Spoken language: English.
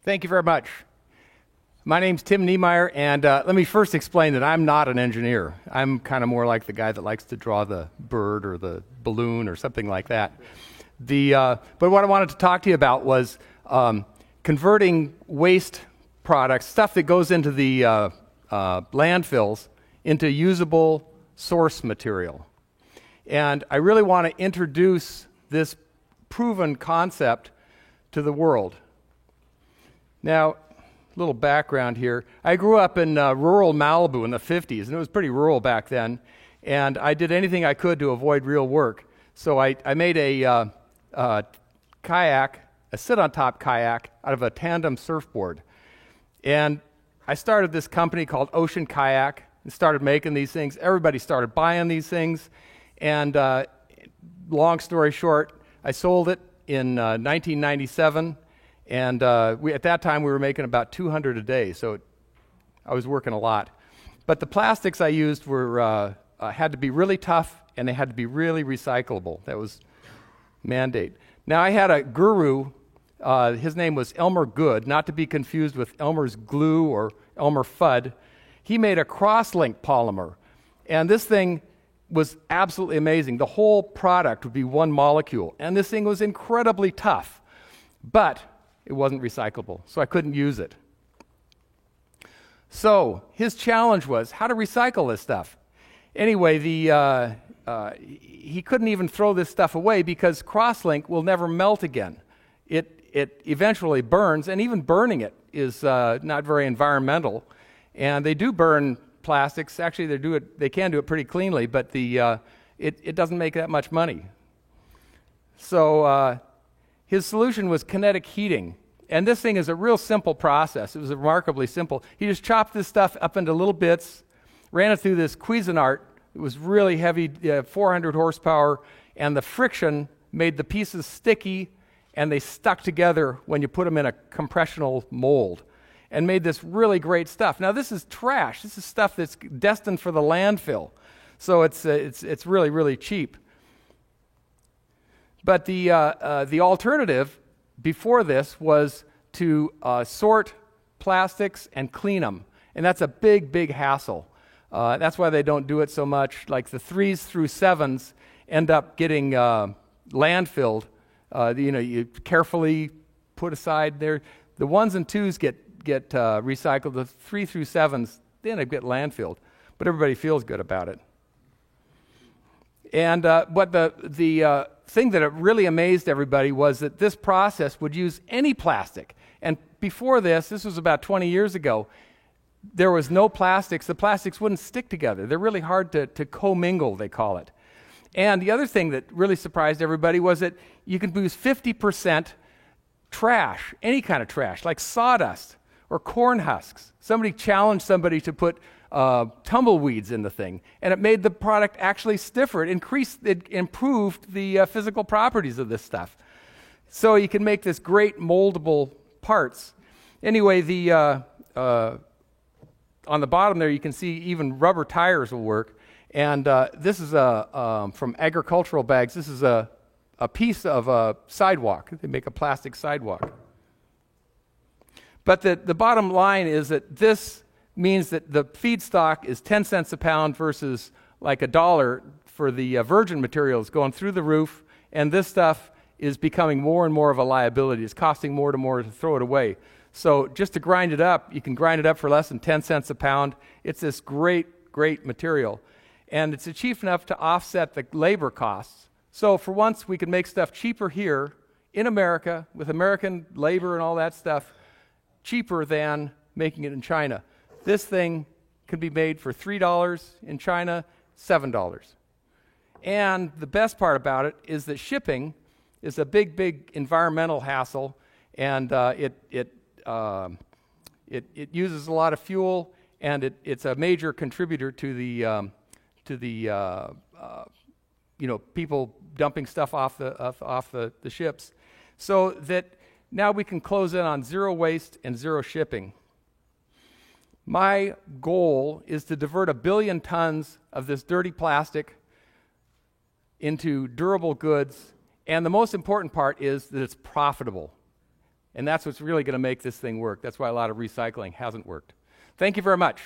Thank you very much. My name's Tim Niemeyer, and let me first explain that I'm not an engineer. I'm kind of more like the guy that likes to draw the bird or the balloon or something like that. But what I wanted to talk to you about was converting waste products, stuff that goes into the landfills, into usable source material. And I really want to introduce this proven concept to the world. Now, a little background here. I grew up in rural Malibu in the 50s, and it was pretty rural back then, and I did anything I could to avoid real work. So I made a kayak, a sit-on-top kayak, out of a tandem surfboard. And I started this company called Ocean Kayak and started making these things. Everybody started buying these things, and long story short, I sold it in 1997. And at that time, we were making about 200 a day, so I was working a lot. But the plastics I used were had to be really tough, and they had to be really recyclable. That was mandate. Now, I had a guru. His name was Elmer Good, not to be confused with Elmer's Glue or Elmer Fudd. He made a cross-link polymer, and this thing was absolutely amazing. The whole product would be one molecule, and this thing was incredibly tough. But it wasn't recyclable, so I couldn't use it. So his challenge was how to recycle this stuff. Anyway, he couldn't even throw this stuff away because crosslink will never melt again. It eventually burns, and even burning it is not very environmental. And they do burn plastics. Actually, they can do it pretty cleanly, but it doesn't make that much money. So his solution was kinetic heating. And this thing is a real simple process. It was remarkably simple. He just chopped this stuff up into little bits, ran it through this Cuisinart. It was really heavy, 400 horsepower, and the friction made the pieces sticky, and they stuck together when you put them in a compressional mold, and made this really great stuff. Now, this is trash. This is stuff that's destined for the landfill. So it's really, really cheap. But the alternative before this was to sort plastics and clean them. And that's a big, big hassle. That's why they don't do it so much. Like the 3s through 7s end up getting landfilled. You carefully put aside there. The 1s and 2s get recycled. The 3 through 7s, they end up getting landfilled. But everybody feels good about it. And what the thing that really amazed everybody was that this process would use any plastic. And before this was about 20 years ago, there was no plastics. The plastics wouldn't stick together. They're really hard to commingle, they call it. And the other thing that really surprised everybody was that you can use 50% trash, any kind of trash, like sawdust or corn husks. Somebody challenged somebody to put tumbleweeds in the thing, and it made the product actually stiffer. It improved the physical properties of this stuff. So you can make this great moldable parts. Anyway, on the bottom there you can see even rubber tires will work. And this is from agricultural bags. This is a piece of a sidewalk. They make a plastic sidewalk. But the bottom line is that this means that the feedstock is 10 cents a pound versus like $1 for the virgin materials going through the roof, and this stuff is becoming more and more of a liability. It's costing more to throw it away. So just to grind it up, you can grind it up for less than 10 cents a pound. It's this great, great material. And it's cheap enough to offset the labor costs. So for once, we can make stuff cheaper here in America with American labor and all that stuff, cheaper than making it in China. This thing can be made for $3 in China, $7. And the best part about it is that shipping is a big, big environmental hassle, and it uses a lot of fuel, and it's a major contributor to the people dumping stuff off the ships. So that now we can close in on zero waste and zero shipping. My goal is to divert 1 billion tons of this dirty plastic into durable goods, and the most important part is that it's profitable. And that's what's really going to make this thing work. That's why a lot of recycling hasn't worked. Thank you very much.